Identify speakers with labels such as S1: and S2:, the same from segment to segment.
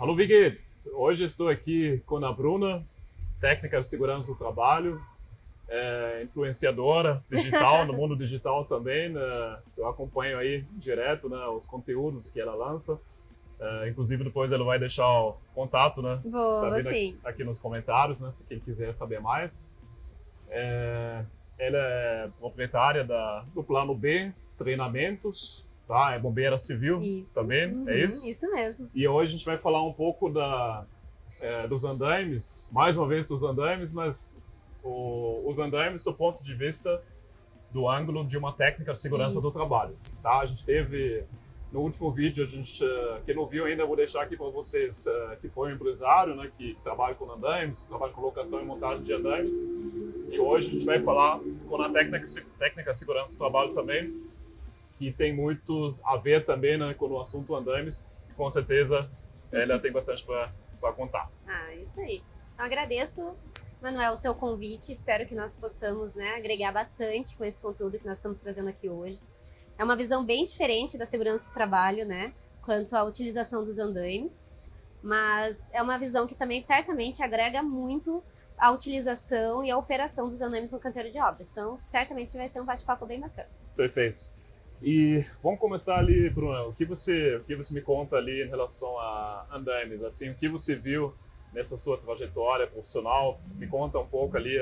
S1: Alô, Viguetes! Hoje estou aqui com a Bruna, técnica de segurança do trabalho, influenciadora digital, no mundo digital também. Né? Eu acompanho aí direto, né, os conteúdos que ela lança. Inclusive, depois ela vai deixar o contato, né?
S2: Vou
S1: vindo
S2: sim.
S1: aqui nos comentários, né? Para quem quiser saber mais. Ela é proprietária do Plano B Treinamentos, tá? É bombeira civil
S2: Isso.
S1: também, é isso?
S2: Isso mesmo.
S1: E hoje a gente vai falar um pouco dos andaimes, mais uma vez dos andaimes, mas os andaimes do ponto de vista do ângulo de uma técnica de segurança do trabalho. Tá? A gente teve, no último vídeo, quem não viu ainda, eu vou deixar aqui para vocês, que foi um empresário, né, que trabalha com andaimes, que trabalha com locação e montagem de andaimes. E hoje a gente vai falar com a técnica de segurança do trabalho também, que tem muito a ver também, né, com o assunto andaimes. Com certeza ela tem bastante para contar.
S2: Isso aí. Então agradeço, Manuel, o seu convite. Espero que nós possamos, né, agregar bastante com esse conteúdo que nós estamos trazendo aqui hoje. É uma visão bem diferente da segurança do trabalho, né, quanto à utilização dos andaimes, mas é uma visão que também certamente agrega muito a utilização e a operação dos andaimes no canteiro de obras. Então, certamente vai ser um bate-papo bem bacana.
S1: Perfeito. E vamos começar ali, Bruna. O que você me conta ali em relação a andaimes? Assim, o que você viu nessa sua trajetória profissional? Me conta um pouco ali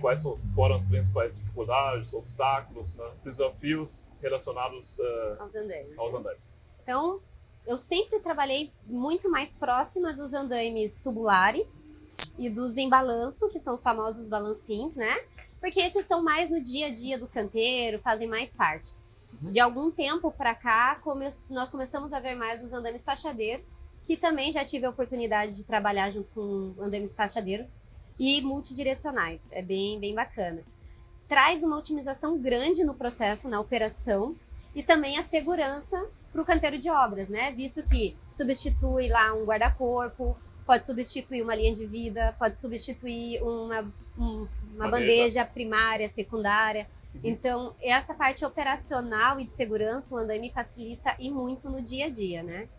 S1: quais foram as principais dificuldades, obstáculos, né, desafios relacionados aos andaimes.
S2: Então, eu sempre trabalhei muito mais próxima dos andaimes tubulares e dos em balanço, que são os famosos balancins, né? Porque esses estão mais no dia a dia do canteiro, fazem mais parte. De algum tempo para cá, nós começamos a ver mais os andames fachadeiros, que também já tive a oportunidade de trabalhar junto com andames fachadeiros e multidirecionais. É bem bacana. Traz uma otimização grande no processo, na operação, e também a segurança para o canteiro de obras, né? Visto que substitui lá um guarda-corpo, pode substituir uma linha de vida, pode substituir uma bandeja primária, secundária. Então, essa parte operacional e de segurança, o andaime facilita e muito no dia a dia, né?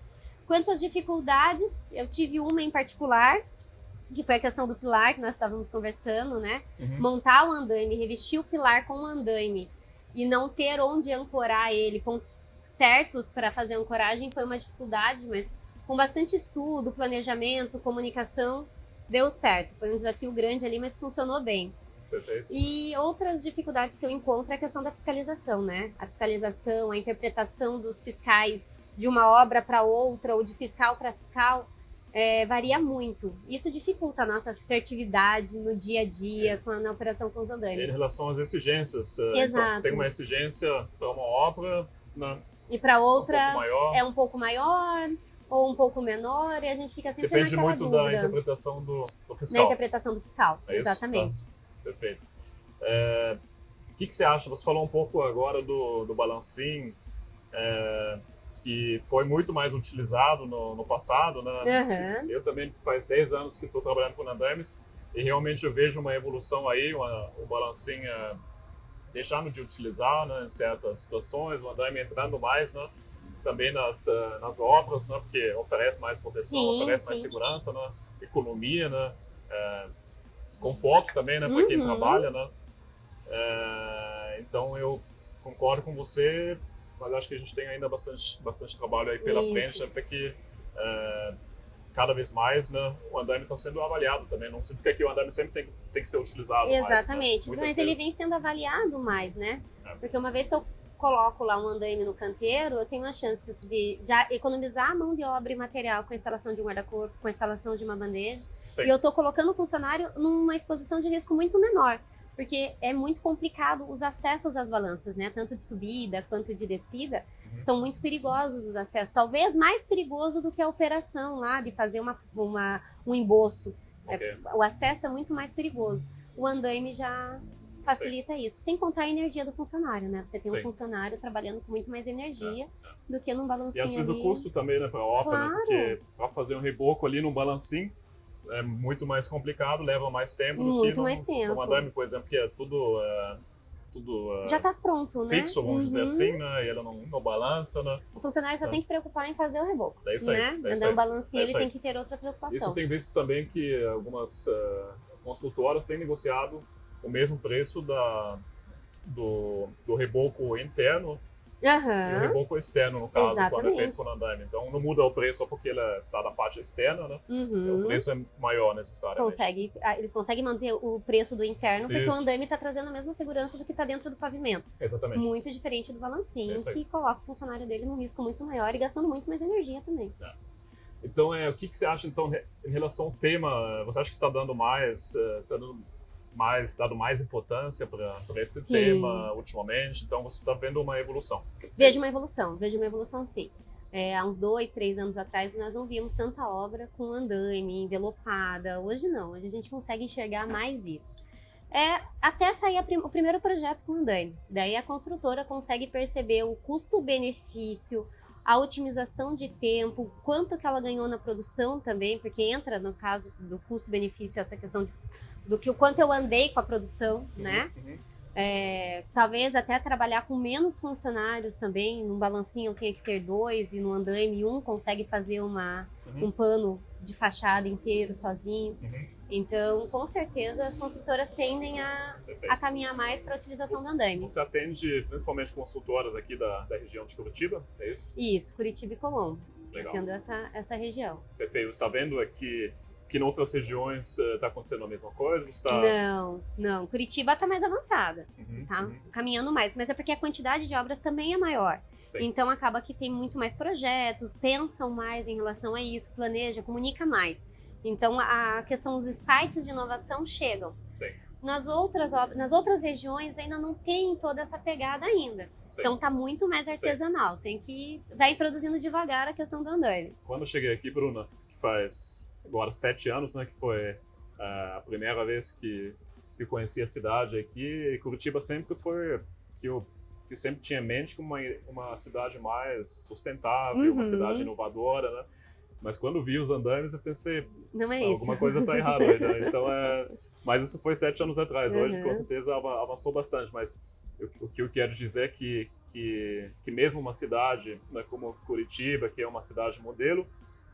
S2: Quanto às dificuldades, eu tive uma em particular, que foi a questão do pilar, que nós estávamos conversando, né? Montar o andaime, revestir o pilar com o andaime e não ter onde ancorar ele, pontos certos para fazer a ancoragem, foi uma dificuldade, mas com bastante estudo, planejamento, comunicação, deu certo. Foi um desafio grande ali, mas funcionou bem.
S1: Perfeito.
S2: E outras dificuldades que eu encontro é a questão da fiscalização, né? A fiscalização, a interpretação dos fiscais de uma obra para outra ou de fiscal para fiscal varia muito. Isso dificulta a nossa assertividade no dia a dia, na operação com os andaimes.
S1: Em relação às exigências,
S2: Exato.
S1: Então, tem uma exigência para uma obra, né,
S2: e para outra
S1: um pouco maior,
S2: ou um pouco menor, e a gente fica sempre
S1: depende
S2: naquela
S1: muito
S2: dúvida.
S1: Da interpretação do fiscal.
S2: Da interpretação do fiscal, exatamente.
S1: Isso? Tá. Perfeito. O que você acha? Você falou um pouco agora do balancim, que foi muito mais utilizado no passado, né? Eu também faz 10 anos que estou trabalhando com andaimes e realmente eu vejo uma evolução aí, o balancim deixando de utilizar, né, em certas situações, o andaime entrando mais, né, também nas obras, né, porque oferece mais proteção, oferece mais segurança, né, economia, né, conforto também, né, para quem trabalha, né. Então eu concordo com você, mas acho que a gente tem ainda bastante trabalho aí pela frente, né, para que cada vez mais, né, o andaime está sendo avaliado também. Não significa que o andaime sempre tem que ser utilizado.
S2: Exatamente,
S1: mais, né?
S2: mas ele vem sendo avaliado mais, né? Porque uma vez que eu coloco lá um andaime no canteiro, eu tenho a chance de já economizar a mão de obra e material com a instalação de um guarda-corpo, com a instalação de uma bandeja. Sim. E eu estou colocando o funcionário numa exposição de risco muito menor, porque é muito complicado os acessos às balanças, né? Tanto de subida quanto de descida, são muito perigosos os acessos. Talvez mais perigoso do que a operação lá de fazer um emboço.
S1: Okay.
S2: O acesso é muito mais perigoso. O andaime já facilita isso, sem contar a energia do funcionário, né? Você tem um funcionário trabalhando com muito mais energia do que num balancinho.
S1: E às vezes o custo também, né, para a obra, né? Porque para fazer um reboco ali num balancinho é muito mais complicado, leva mais tempo do que
S2: mais tempo.
S1: no andaime, por exemplo, que é tudo tudo
S2: Já está pronto, né?
S1: fixo, vamos dizer assim, né? E ele não balança, né?
S2: O funcionário só tem que preocupar em fazer o reboco.
S1: É isso aí.
S2: Né?
S1: É isso
S2: Mandar
S1: aí.
S2: um balancinho,
S1: É
S2: ele
S1: isso aí.
S2: tem que ter outra preocupação.
S1: Isso eu tenho visto também que algumas construtoras têm negociado o mesmo preço do reboco interno e o reboco externo, no caso, quando é feito com andaime. Então não muda o preço só porque ele está na parte externa, né? O preço é maior necessariamente.
S2: Eles conseguem manter o preço do interno porque
S1: Isso.
S2: o andaime está trazendo a mesma segurança do que está dentro do pavimento.
S1: Exatamente.
S2: Muito diferente do balancinho,
S1: É
S2: que coloca o funcionário dele num risco muito maior e gastando muito mais energia também.
S1: Então, o que você acha, então, em relação ao tema? Você acha que está dando dado mais importância para esse tema ultimamente? Então, você está vendo uma evolução?
S2: Vejo uma evolução sim. Há uns 2, 3 anos atrás, nós não víamos tanta obra com andaime, envelopada. Hoje não, hoje a gente consegue enxergar mais isso. Até sair o primeiro projeto com andaime. Daí a construtora consegue perceber o custo-benefício, a otimização de tempo, quanto que ela ganhou na produção também, porque entra no caso do custo-benefício essa questão o quanto eu andei com a produção, né? Talvez até trabalhar com menos funcionários também. Num balancinho eu tenho que ter 2 e no andaime 1 consegue fazer um pano de fachada inteiro sozinho. Então, com certeza, as construtoras tendem a caminhar mais para a utilização do andaime.
S1: Você atende principalmente construtoras aqui da região de Curitiba, é isso?
S2: Isso, Curitiba e Colombo.
S1: Legal.
S2: Atendo essa região.
S1: Perfeito. Você está vendo aqui que em outras regiões está acontecendo a mesma coisa?
S2: Não. Curitiba está mais avançada, tá caminhando mais. Mas é porque a quantidade de obras também é maior.
S1: Sim.
S2: Então, acaba que tem muito mais projetos, pensam mais em relação a isso, planeja, comunica mais. Então, a questão dos sites de inovação chegam.
S1: Sim.
S2: Nas outras regiões ainda não tem toda essa pegada ainda.
S1: Sim.
S2: Então tá muito mais artesanal. Tem que vai introduzindo devagar a questão do andaime.
S1: Quando eu cheguei aqui, Bruna, que faz agora 7 anos, né, que foi a primeira vez que conheci a cidade aqui, e Curitiba sempre foi que sempre tinha em mente como uma cidade mais sustentável, uma cidade inovadora, né? Mas quando vi os andaimes, eu pensei,
S2: não é isso.
S1: Alguma coisa está errada aí, né? Então, mas isso foi 7 anos atrás. Hoje, com certeza, avançou bastante. Mas o que eu quero dizer é que mesmo uma cidade, né, como Curitiba, que é uma cidade modelo,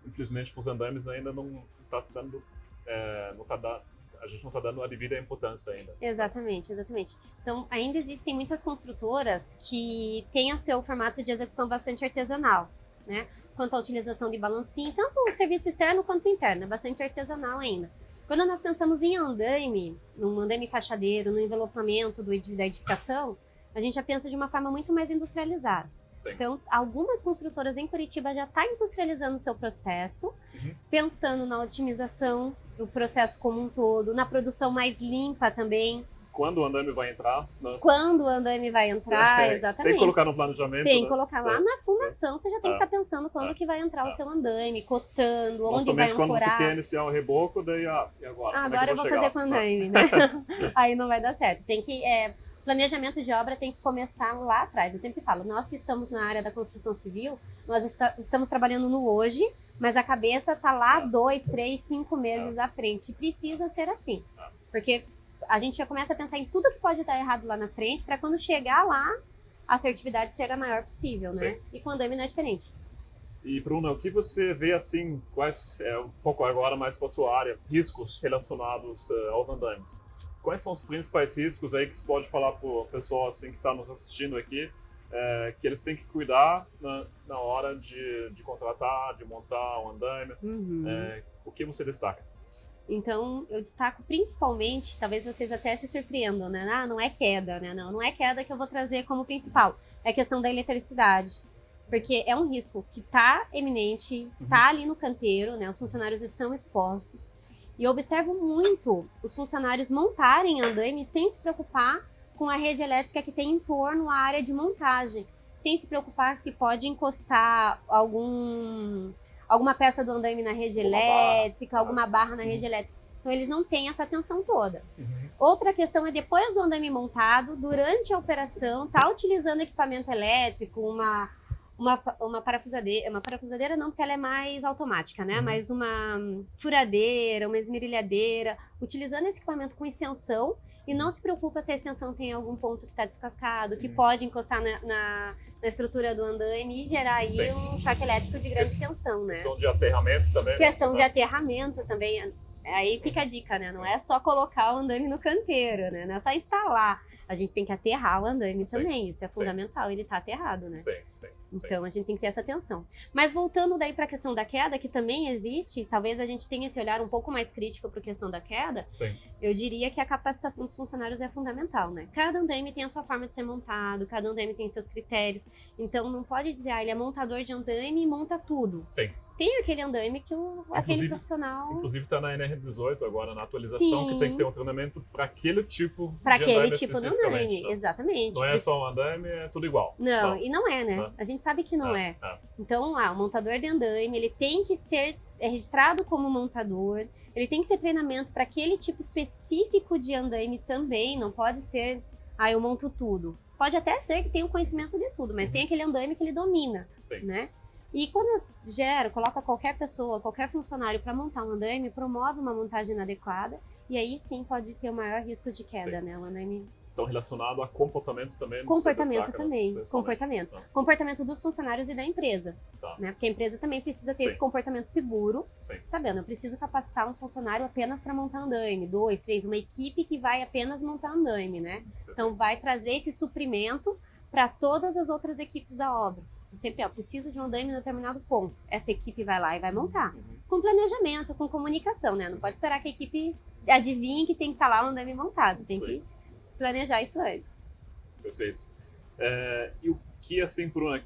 S1: infelizmente, para os andaimes ainda não está dando... a gente não está dando a devida importância ainda.
S2: Exatamente. Então, ainda existem muitas construtoras que têm o seu formato de execução bastante artesanal, né? Quanto à utilização de balancinho, tanto o serviço externo quanto interno, é bastante artesanal ainda. Quando nós pensamos em andaime, num andaime fachadeiro, no envelopamento da edificação, a gente já pensa de uma forma muito mais industrializada.
S1: Sim.
S2: Então, algumas construtoras em Curitiba já estão industrializando o seu processo, pensando na otimização do processo como um todo, na produção mais limpa também.
S1: Quando o andaime vai entrar, né?
S2: Quando o andaime vai entrar, exatamente.
S1: Tem que colocar no planejamento.
S2: Tem que
S1: né?
S2: colocar lá na fundação, você já tem que estar pensando quando que vai entrar o seu andaime, cotando, onde vai ancorar.
S1: Somente quando você quer iniciar um reboco, daí, e agora?
S2: Agora eu vou fazer com andaime, né? Aí não vai dar certo. Tem que... planejamento de obra tem que começar lá atrás. Eu sempre falo, nós que estamos na área da construção civil, nós estamos trabalhando no hoje, mas a cabeça está lá 2, 3, 5 meses à frente. Precisa ser assim. Porque a gente já começa a pensar em tudo que pode dar errado lá na frente, para quando chegar lá, a assertividade ser a maior possível, né?
S1: Sim.
S2: E com o andaime não é diferente.
S1: E, Bruna, o que você vê, assim, quais, um pouco agora mais para a sua área, riscos relacionados aos andaimes? Quais são os principais riscos aí que você pode falar para o pessoal assim, que está nos assistindo aqui, que eles têm que cuidar na hora de contratar, de montar um andaime? O que você destaca?
S2: Então, eu destaco principalmente, talvez vocês até se surpreendam, né? Não é queda, né? Não é queda que eu vou trazer como principal. É a questão da eletricidade. Porque é um risco que está eminente, está ali no canteiro, né? Os funcionários estão expostos. E eu observo muito os funcionários montarem andaime sem se preocupar com a rede elétrica que tem em torno à área de montagem. Sem se preocupar se pode encostar alguma peça do andaime na rede elétrica, alguma barra na rede elétrica. Então, eles não têm essa atenção toda. Outra questão é, depois do andaime montado, durante a operação, tá utilizando equipamento elétrico, uma parafusadeira não, porque ela é mais automática, né? Mas uma furadeira, uma esmerilhadeira, utilizando esse equipamento com extensão e não se preocupa se a extensão tem algum ponto que está descascado, que pode encostar na estrutura do andaime e gerar aí um choque elétrico de grande tensão, né?
S1: Questão de aterramento também.
S2: Questão de aterramento também. Aí fica a dica, né? Não é só colocar o andaime no canteiro, né? Não é só instalar. A gente tem que aterrar o andaime também. Isso é fundamental, ele tá aterrado, né?
S1: Sim.
S2: Então a gente tem que ter essa atenção. Mas voltando daí para a questão da queda, que também existe, talvez a gente tenha esse olhar um pouco mais crítico para a questão da queda. Eu diria que a capacitação dos funcionários é fundamental, né? Cada andaime tem a sua forma de ser montado, cada andaime tem seus critérios. Então não pode dizer, ele é montador de andaime e monta tudo. Tem aquele andaime que aquele profissional...
S1: Inclusive está na NR18 agora, na atualização, que tem que ter um treinamento para aquele tipo de
S2: para aquele
S1: andaime
S2: tipo de andaime,
S1: né?
S2: Exatamente.
S1: Não é só um andaime, é tudo igual.
S2: Não, e não é, né? A gente sabe que não é. Então, o montador de andaime, ele tem que ser registrado como montador, ele tem que ter treinamento para aquele tipo específico de andaime também, não pode ser, eu monto tudo. Pode até ser que tenha um conhecimento de tudo, mas tem aquele andaime que ele domina, né? E quando eu coloca qualquer pessoa, qualquer funcionário para montar um andaime, promove uma montagem inadequada e aí sim pode ter o maior risco de queda, né? O andaime...
S1: Então, relacionado a comportamento também.
S2: Comportamento também, comportamento dos funcionários e da empresa, né? Porque a empresa também precisa ter esse comportamento seguro, sabendo, eu preciso capacitar um funcionário apenas para montar andaime, 2, 3, uma equipe que vai apenas montar andaime, né? Então, vai trazer esse suprimento para todas as outras equipes da obra. Sempre, eu preciso de um andaime em determinado ponto. Essa equipe vai lá e vai montar. Com planejamento, com comunicação, né? Não pode esperar que a equipe adivinhe que tem que estar lá o andaime montado. Tem que planejar isso antes.
S1: Perfeito. E o que, assim, Bruna,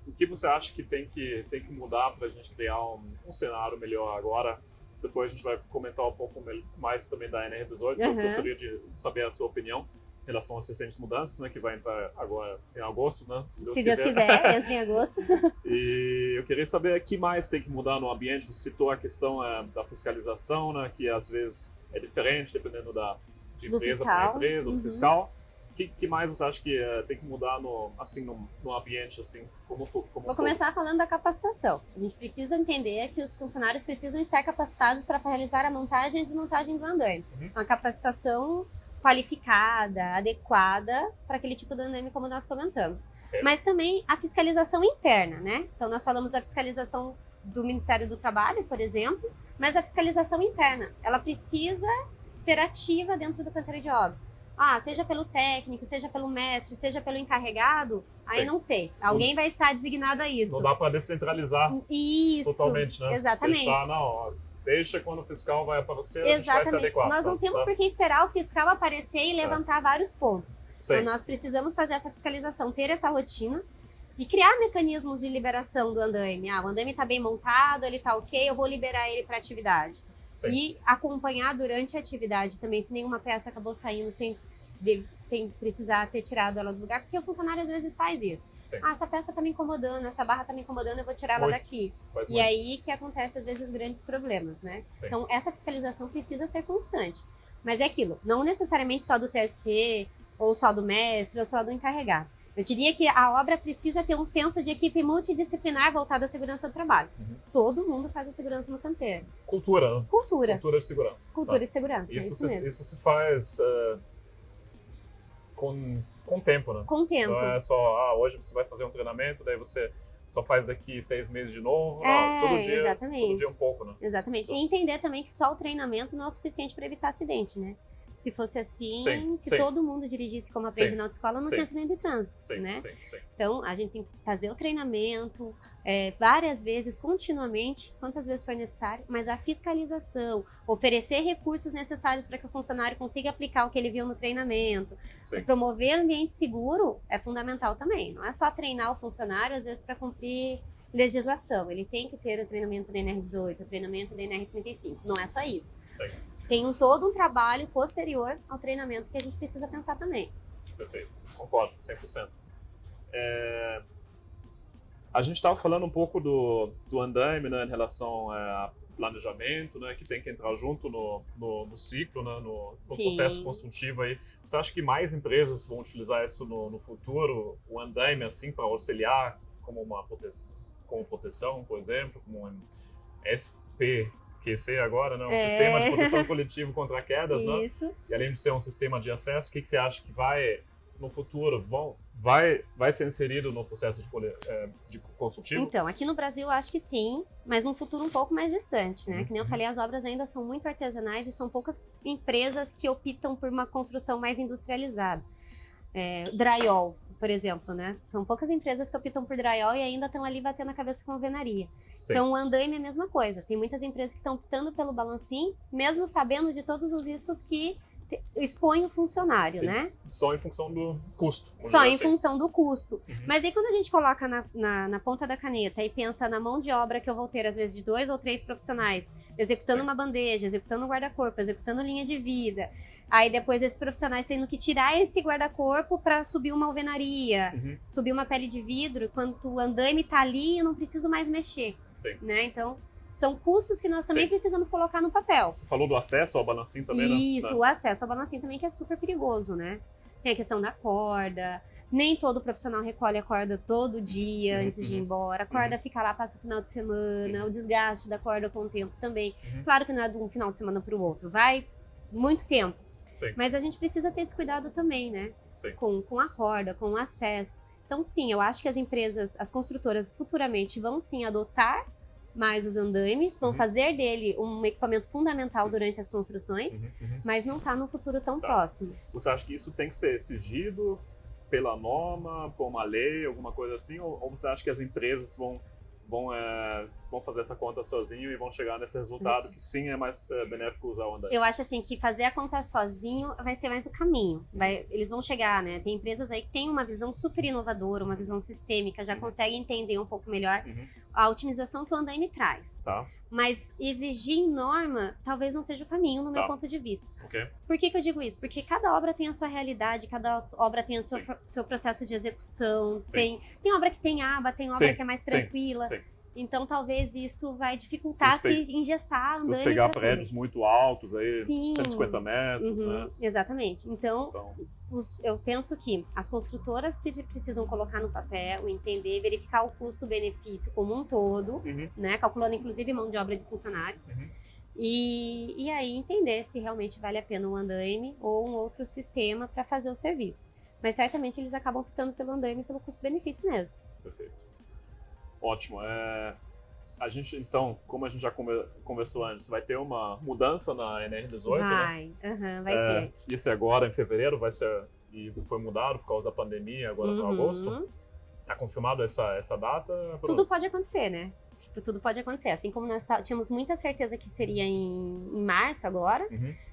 S1: o que você acha que tem que mudar para a gente criar um cenário melhor agora? Depois a gente vai comentar um pouco mais também da NR18, eu gostaria de saber a sua opinião em relação às recentes mudanças, né, que vai entrar agora em agosto, né, se Deus
S2: quiser, entra em agosto.
S1: E eu queria saber o que mais tem que mudar no ambiente. Você citou a questão da fiscalização, né, que às vezes é diferente dependendo de empresa para empresa, do fiscal. O que mais você acha que tem que mudar no ambiente, assim,
S2: Vou começar falando da capacitação. A gente precisa entender que os funcionários precisam estar capacitados para realizar a montagem e desmontagem do andaime. Uma capacitação qualificada, adequada para aquele tipo de andaime, como nós comentamos. Mas também a fiscalização interna, né? Então, nós falamos da fiscalização do Ministério do Trabalho, por exemplo, mas a fiscalização interna, ela precisa ser ativa dentro do canteiro de obra. Seja pelo técnico, seja pelo mestre, seja pelo encarregado, aí não sei. Alguém vai estar designado a isso.
S1: Não dá para descentralizar totalmente, né?
S2: Exatamente.
S1: Deixa quando o fiscal vai aparecer, a gente vai se adequar.
S2: Nós não temos por que esperar o fiscal aparecer e levantar vários pontos. Então, nós precisamos fazer essa fiscalização, ter essa rotina e criar mecanismos de liberação do andaime. O andaime está bem montado, ele está ok, eu vou liberar ele para atividade. E acompanhar durante a atividade também, se nenhuma peça acabou saindo sem precisar ter tirado ela do lugar, porque o funcionário às vezes faz isso. Essa peça tá me incomodando, essa barra tá me incomodando, eu vou tirar ela daqui. E aí que acontece às vezes grandes problemas, né? Então essa fiscalização precisa ser constante. Mas é aquilo, não necessariamente só do TST, ou só do mestre, ou só do encarregado. Eu diria que a obra precisa ter um senso de equipe multidisciplinar voltado à segurança do trabalho. Todo mundo faz a segurança no canteiro.
S1: Cultura, né?
S2: Cultura
S1: de segurança.
S2: Cultura de segurança, isso mesmo.
S1: Isso se faz com o tempo, né?
S2: Com o tempo.
S1: Não é só, hoje você vai fazer um treinamento, daí você só faz daqui 6 meses de novo. Não, todo dia um pouco, né?
S2: Exatamente. E entender também que só o treinamento não é o suficiente para evitar acidente, né? Se fosse assim, se todo mundo dirigisse como aprende na autoescola, não tinha acidente de trânsito, né? Então, a gente tem que fazer o treinamento várias vezes, continuamente, quantas vezes for necessário, mas a fiscalização, oferecer recursos necessários para que o funcionário consiga aplicar o que ele viu no treinamento, promover ambiente seguro é fundamental também. Não é só treinar o funcionário, às vezes, para cumprir legislação. Ele tem que ter o treinamento da NR18, o treinamento da NR35. Não é só isso. Tem todo um trabalho posterior ao treinamento que a gente precisa pensar também.
S1: Perfeito, concordo, 100%. A gente estava falando um pouco do andaime, né, em relação a planejamento, né, que tem que entrar junto no ciclo, né, no processo construtivo aí. Você acha que mais empresas vão utilizar isso no futuro, o andaime, assim, para auxiliar como proteção, por exemplo, como um SPQC agora, né? Um sistema de proteção coletivo contra quedas, né?
S2: Isso.
S1: E além de ser um sistema de acesso, o que você acha que vai, no futuro, vai ser inserido no processo de construtivo?
S2: Então, aqui no Brasil eu acho que sim, mas num futuro um pouco mais distante, né? Que nem eu
S1: Uhum.
S2: falei, as obras ainda são muito artesanais e são poucas empresas que optam por uma construção mais industrializada. Drywall, por exemplo, né? São poucas empresas que optam por drywall e ainda estão ali batendo a cabeça com alvenaria.
S1: Sim.
S2: Então, o andaime é a mesma coisa. Tem muitas empresas que estão optando pelo balancim, mesmo sabendo de todos os riscos que expõe o funcionário, né?
S1: Só em função do custo.
S2: Só em
S1: assim.
S2: função do custo.
S1: Uhum.
S2: Mas aí quando a gente coloca na ponta da caneta e pensa na mão de obra que eu vou ter, às vezes, de 2 ou 3 profissionais, executando
S1: Sim.
S2: uma bandeja, executando um guarda-corpo, executando linha de vida, aí depois esses profissionais tendo que tirar esse guarda-corpo para subir uma alvenaria,
S1: Uhum.
S2: subir uma pele de vidro, enquanto o andaime tá ali e eu não preciso mais mexer,
S1: Sim.
S2: né? Então, são custos que nós também
S1: Sim.
S2: precisamos colocar no papel.
S1: Você falou do acesso ao balancim também, né?
S2: Isso, o acesso ao balancim também, que é super perigoso, né? Tem a questão da corda, nem todo profissional recolhe a corda todo dia antes de ir embora, a corda fica lá, passa o final de semana, o desgaste da corda com o tempo também. Claro que não é de um final de semana para o outro, vai muito tempo,
S1: Sim.
S2: mas a gente precisa ter esse cuidado também, né?
S1: Sim.
S2: Com a corda, com o acesso. Então sim, eu acho que as empresas, as construtoras futuramente vão sim adotar mais os andaimes, vão fazer dele um equipamento fundamental durante as construções, mas não está no futuro tão próximo.
S1: Você acha que isso tem que ser exigido pela norma, por uma lei, alguma coisa assim? Ou você acha que as empresas vão fazer essa conta sozinho e vão chegar nesse resultado que sim é mais benéfico usar o andaime?
S2: Eu acho assim que fazer a conta sozinho vai ser mais o caminho. Eles vão chegar, né? Tem empresas aí que têm uma visão super inovadora, uma visão sistêmica, já conseguem entender um pouco melhor a otimização que o andaime traz.
S1: Tá.
S2: Mas exigir em norma talvez não seja o caminho, no meu ponto de vista.
S1: Ok.
S2: Por que eu digo isso? Porque cada obra tem a sua realidade, cada obra tem o seu processo de execução. Tem obra que tem aba, tem obra que é mais tranquila.
S1: Sim.
S2: Então talvez isso vai dificultar se engessar andaime.
S1: Se você pegar prédios muito altos, aí,
S2: Sim.
S1: 150 metros, né?
S2: Exatamente. Então eu penso que as construtoras precisam colocar no papel, entender, verificar o custo-benefício como um todo, né? Calculando inclusive mão de obra de funcionário. E aí entender se realmente vale a pena um andaime ou um outro sistema para fazer o serviço. Mas certamente eles acabam optando pelo andaime pelo custo-benefício mesmo.
S1: Perfeito. Ótimo. A gente, então, como a gente já conversou antes, vai ter uma mudança na NR18,
S2: vai,
S1: né?
S2: Vai ter.
S1: Isso é agora em fevereiro, e foi mudado por causa da pandemia, agora para agosto. Tá confirmado essa data?
S2: Tudo pode acontecer, né? Tudo pode acontecer. Assim como nós tínhamos muita certeza que seria em março agora,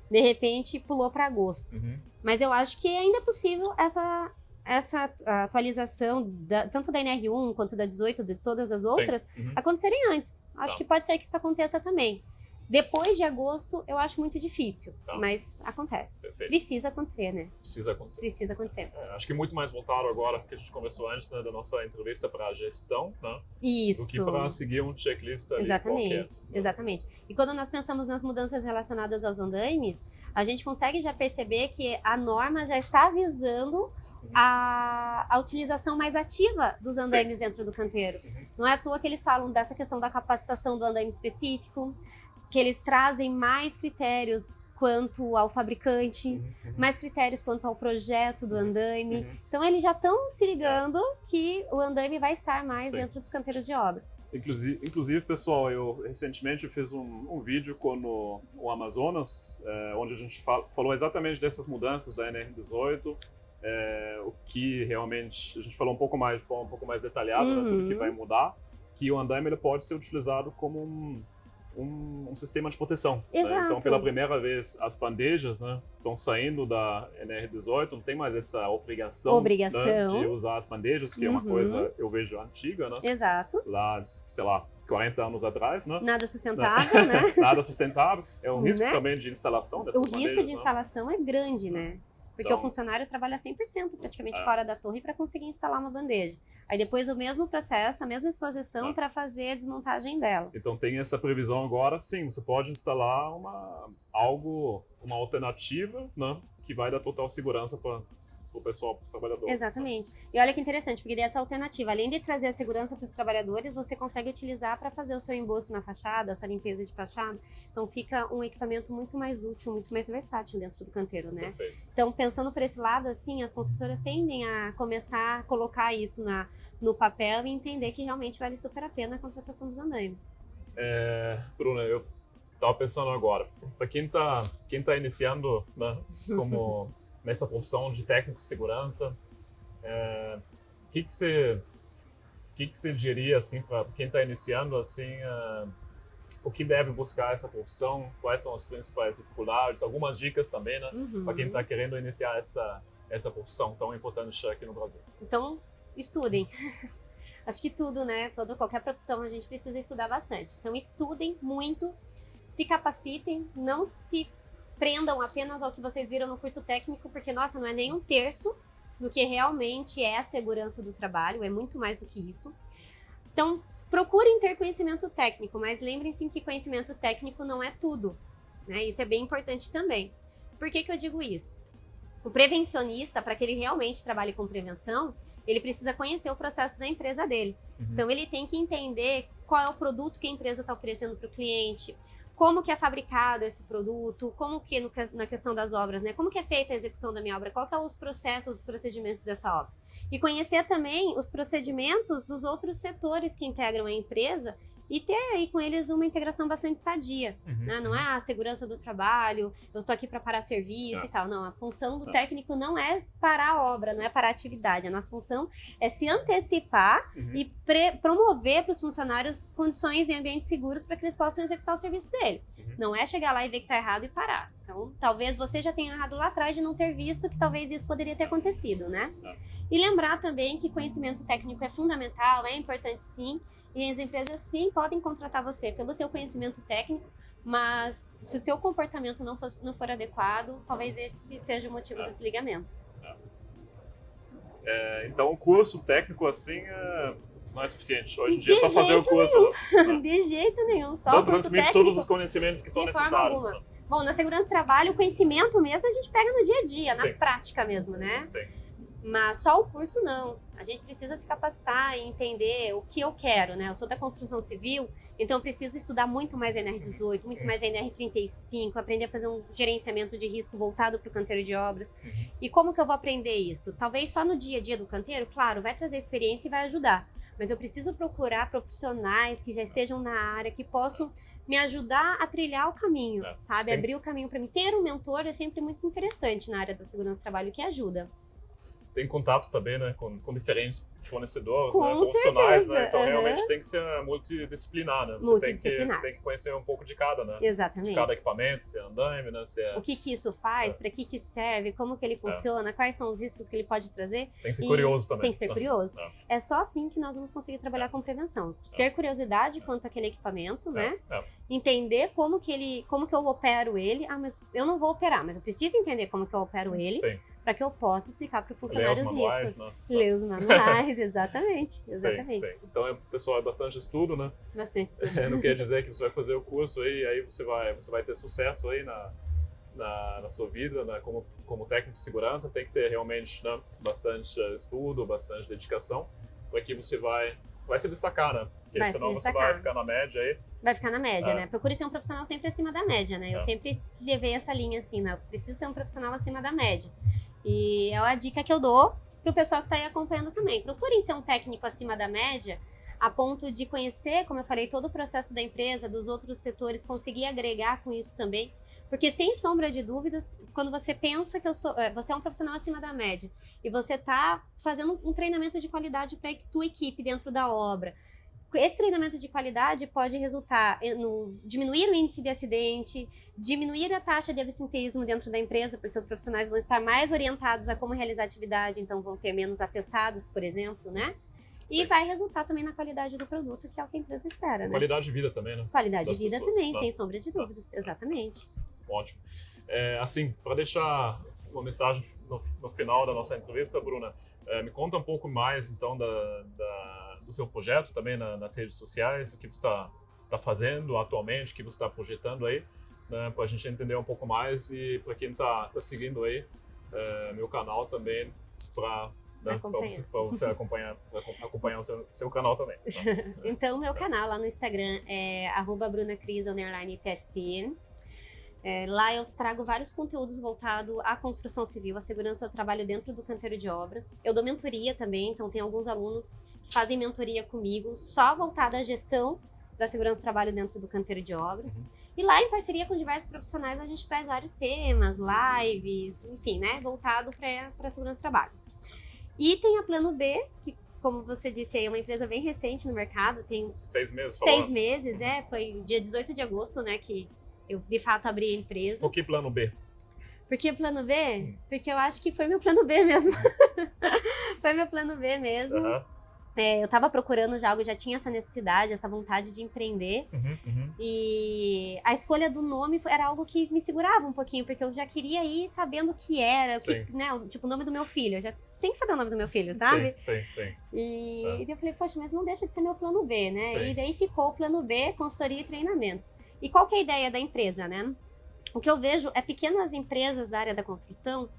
S2: de repente pulou para agosto. Mas eu acho que ainda é possível essa atualização, tanto da NR1 quanto da 18, de todas as outras, acontecerem antes. Acho que pode ser que isso aconteça também. Depois de agosto, eu acho muito difícil, mas acontece.
S1: Perfeito.
S2: Precisa acontecer, né?
S1: Precisa acontecer.
S2: Precisa acontecer.
S1: Acho que muito mais voltado agora, que a gente conversou antes, né, da nossa entrevista para a gestão, né?
S2: Isso.
S1: Do que para seguir um checklist ali qualquer. Né?
S2: Exatamente. E quando nós pensamos nas mudanças relacionadas aos andaimes, a gente consegue já perceber que a norma já está visando a utilização mais ativa dos andaimes dentro do canteiro. Não é à toa que eles falam dessa questão da capacitação do andaime específico, que eles trazem mais critérios quanto ao fabricante, mais critérios quanto ao projeto do andaime. Então eles já estão se ligando que o andaime vai estar mais dentro dos canteiros de obra.
S1: Inclusive, pessoal, eu recentemente fiz um vídeo com o Amazonas, onde a gente falou exatamente dessas mudanças da NR18, o que realmente a gente falou de forma um pouco mais detalhada, né, tudo que vai mudar, que o andaime ele pode ser utilizado como um sistema de proteção. Né? Então, pela primeira vez, as bandejas, né, estão saindo da NR18, não tem mais essa obrigação. Né, de usar as bandejas, que é uma coisa, eu vejo, antiga, né?
S2: Exato.
S1: Lá, sei lá, 40 anos atrás, né?
S2: Nada sustentável, né?
S1: Nada sustentável. É um risco também de instalação dessas bandejas.
S2: O risco de instalação é grande, né? Porque o funcionário trabalha 100% praticamente fora da torre para conseguir instalar uma bandeja. Aí depois o mesmo processo, a mesma exposição para fazer a desmontagem dela.
S1: Então tem essa previsão agora, sim, você pode instalar uma alternativa, né, que vai dar total segurança para o pessoal, para os trabalhadores.
S2: Exatamente. E olha que interessante, porque dessa alternativa, além de trazer a segurança para os trabalhadores, você consegue utilizar para fazer o seu emboço na fachada, essa limpeza de fachada. Então fica um equipamento muito mais útil, muito mais versátil dentro do canteiro, né?
S1: Perfeito.
S2: Então, pensando por esse lado, assim, as construtoras tendem a começar a colocar isso no papel e entender que realmente vale super a pena a contratação dos andaimes.
S1: Bruna, eu estava pensando agora, para quem tá iniciando, né, como nessa profissão de técnico de segurança, o que você diria assim para quem está iniciando, assim, o que deve buscar essa profissão, quais são as principais dificuldades, algumas dicas também, né, para quem está querendo iniciar essa profissão tão importante aqui no Brasil.
S2: Então, estudem. Acho que tudo, né? Qualquer profissão a gente precisa estudar bastante. Então, estudem muito, se capacitem, não se prendam apenas ao que vocês viram no curso técnico, porque, nossa, não é nem um terço do que realmente é a segurança do trabalho, é muito mais do que isso. Então, procurem ter conhecimento técnico, mas lembrem-se que conhecimento técnico não é tudo, né? Isso é bem importante também. Por que eu digo isso? O prevencionista, para que ele realmente trabalhe com prevenção, ele precisa conhecer o processo da empresa dele. Então, ele tem que entender qual é o produto que a empresa está oferecendo para o cliente, como que é fabricado esse produto, como que na questão das obras, né? Como que é feita a execução da minha obra, qual que são os processos, os procedimentos dessa obra. E conhecer também os procedimentos dos outros setores que integram a empresa e ter aí com eles uma integração bastante sadia, né? Não é a segurança do trabalho, eu estou aqui para parar serviço e tal, não, a função do técnico não é parar a obra, não é parar a atividade, a nossa função é se antecipar e promover para os funcionários condições e ambientes seguros para que eles possam executar o serviço dele. Não é chegar lá e ver que está errado e parar. Então, talvez você já tenha errado lá atrás de não ter visto que talvez isso poderia ter acontecido, né? E lembrar também que conhecimento técnico é fundamental, é importante sim, e as empresas sim podem contratar você pelo teu conhecimento técnico, mas se o teu comportamento não for adequado, talvez esse seja o motivo do desligamento.
S1: Então o curso técnico assim não é suficiente. Hoje em dia é só fazer o curso.
S2: Né? De jeito nenhum. Só
S1: não transmite todos os conhecimentos que são necessários. Né?
S2: Bom, na segurança do trabalho, o conhecimento mesmo a gente pega no dia a dia, na prática mesmo, né?
S1: Sim.
S2: Mas só o curso não. A gente precisa se capacitar e entender o que eu quero, né? Eu sou da construção civil, então eu preciso estudar muito mais a NR18, muito mais a NR35, aprender a fazer um gerenciamento de risco voltado para o canteiro de obras. E como que eu vou aprender isso? Talvez só no dia a dia do canteiro, claro, vai trazer experiência e vai ajudar. Mas eu preciso procurar profissionais que já estejam na área, que possam me ajudar a trilhar o caminho, sabe? Abrir o caminho para mim. Ter um mentor é sempre muito interessante na área da segurança do trabalho, que ajuda.
S1: Tem contato também, né, com diferentes fornecedores, né, profissionais, né, então realmente tem que ser multidisciplinar, né, você tem que conhecer um pouco de cada, né,
S2: exatamente,
S1: de cada equipamento, se é andaime, né,
S2: o que isso faz, para que serve, como que ele funciona, quais são os riscos que ele pode trazer.
S1: Tem que ser curioso também.
S2: Tem que ser curioso. É só assim que nós vamos conseguir trabalhar com prevenção. Ter curiosidade quanto àquele equipamento, né, entender como que eu opero ele. Mas eu não vou operar, mas eu preciso entender como que eu opero ele.
S1: Sim.
S2: Para que eu possa explicar para o funcionário os riscos.
S1: Né?
S2: Ler os manuais, exatamente.
S1: Sim. Então, pessoal, é bastante estudo, né?
S2: Bastante estudo.
S1: Não quer dizer que você vai fazer o curso aí você vai ter sucesso aí na sua vida, né? Como técnico de segurança. Tem que ter realmente, né, bastante estudo, bastante dedicação, para que você vai se destacar, né? Porque senão você vai ficar na média aí.
S2: Vai ficar na média, né? Procure ser um profissional sempre acima da média, né? Eu sempre levei essa linha assim, né? Eu preciso ser um profissional acima da média. E é a dica que eu dou pro pessoal que tá aí acompanhando também. Procurem ser um técnico acima da média, a ponto de conhecer, como eu falei, todo o processo da empresa, dos outros setores, conseguir agregar com isso também. Porque, sem sombra de dúvidas, quando você pensa que você é um profissional acima da média e você tá fazendo um treinamento de qualidade para a tua equipe dentro da obra, esse treinamento de qualidade pode resultar no diminuir o índice de acidente, diminuir a taxa de absenteísmo dentro da empresa, porque os profissionais vão estar mais orientados a como realizar a atividade, então vão ter menos atestados, por exemplo, né? E vai resultar também na qualidade do produto, que é o que a empresa espera, né?
S1: Qualidade de vida também, né?
S2: Qualidade de vida também, sem sombra de dúvidas, exatamente.
S1: Ótimo. Assim, para deixar uma mensagem no final da nossa entrevista, Bruna, me conta um pouco mais, então, do seu projeto também nas redes sociais, o que você está fazendo atualmente, o que você está projetando aí, né, para a gente entender um pouco mais e para quem tá seguindo aí meu canal também, para você acompanhar o seu canal também. Tá?
S2: Então, meu canal lá no Instagram é @brunacris_tst. Lá eu trago vários conteúdos voltados à construção civil, à segurança do trabalho dentro do canteiro de obra. Eu dou mentoria também, então tem alguns alunos que fazem mentoria comigo, só voltada à gestão da segurança do trabalho dentro do canteiro de obras. E lá, em parceria com diversos profissionais, a gente traz vários temas, lives, enfim, né, voltado para a segurança do trabalho. E tem a Plano B, que, como você disse aí, é uma empresa bem recente no mercado, tem
S1: 6 meses,
S2: 6 meses, foi dia 18 de agosto, né, que eu, de fato, abri a empresa.
S1: Por que Plano B?
S2: Por que Plano B? Porque eu acho que foi meu Plano B mesmo. Foi meu Plano B mesmo. Eu tava procurando já algo, já tinha essa necessidade, essa vontade de empreender. E a escolha do nome era algo que me segurava um pouquinho, porque eu já queria ir sabendo o que era, né, tipo, o nome do meu filho. Eu já tenho que saber o nome do meu filho, sabe?
S1: Sim.
S2: E eu falei, poxa, mas não deixa de ser meu Plano B, né?
S1: Sim.
S2: E daí ficou o Plano B, consultoria e treinamentos. E qual que é a ideia da empresa, né? O que eu vejo é pequenas empresas da área da construção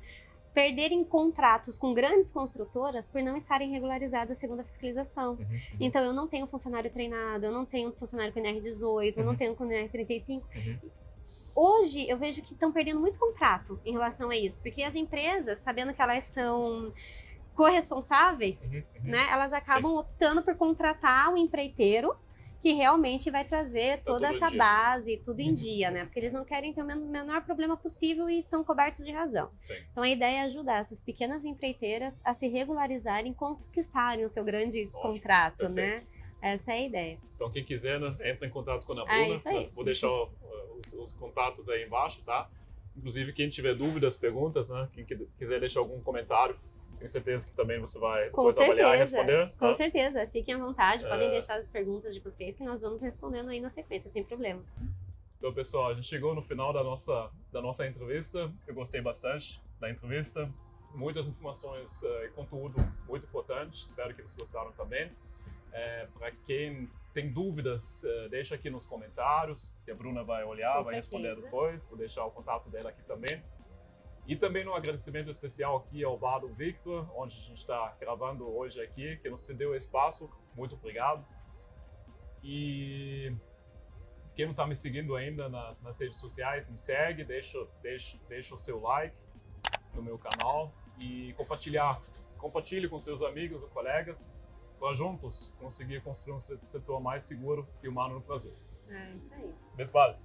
S2: perderem contratos com grandes construtoras por não estarem regularizadas segundo a fiscalização. Então, eu não tenho funcionário treinado, eu não tenho funcionário com NR18, eu não tenho com NR35. Hoje, eu vejo que estão perdendo muito contrato em relação a isso, porque as empresas, sabendo que elas são corresponsáveis, né, elas acabam optando por contratar um empreiteiro que realmente vai trazer toda essa base, tudo em dia, né? Porque eles não querem ter o menor problema possível e estão cobertos de razão. Então, a ideia é ajudar essas pequenas empreiteiras a se regularizarem e conquistarem o seu grande contrato, né? Essa é a ideia.
S1: Então, quem quiser, né, entra em contato com a Bruna.
S2: Isso aí.
S1: Vou deixar os contatos aí embaixo, tá? Inclusive, quem tiver dúvidas, perguntas, né? Quem quiser deixar algum comentário, tenho certeza que também você vai depois avaliar e responder.
S2: Com certeza, fiquem à vontade, podem deixar as perguntas de vocês que nós vamos respondendo aí na sequência, sem problema.
S1: Então, pessoal, a gente chegou no final da nossa entrevista. Eu gostei bastante da entrevista. Muitas informações e conteúdo muito importante. Espero que vocês gostaram também. Para quem tem dúvidas, deixa aqui nos comentários, que a Bruna vai olhar, vai responder depois. Vou deixar o contato dela aqui também. E também um agradecimento especial aqui ao Bar do Victor, onde a gente está gravando hoje aqui, que nos cedeu espaço. Muito obrigado. E quem não está me seguindo ainda nas redes sociais, me segue, deixa o seu like no meu canal e compartilhe com seus amigos ou colegas para juntos conseguir construir um setor mais seguro e humano no Brasil.
S2: Isso aí.
S1: Bis bald!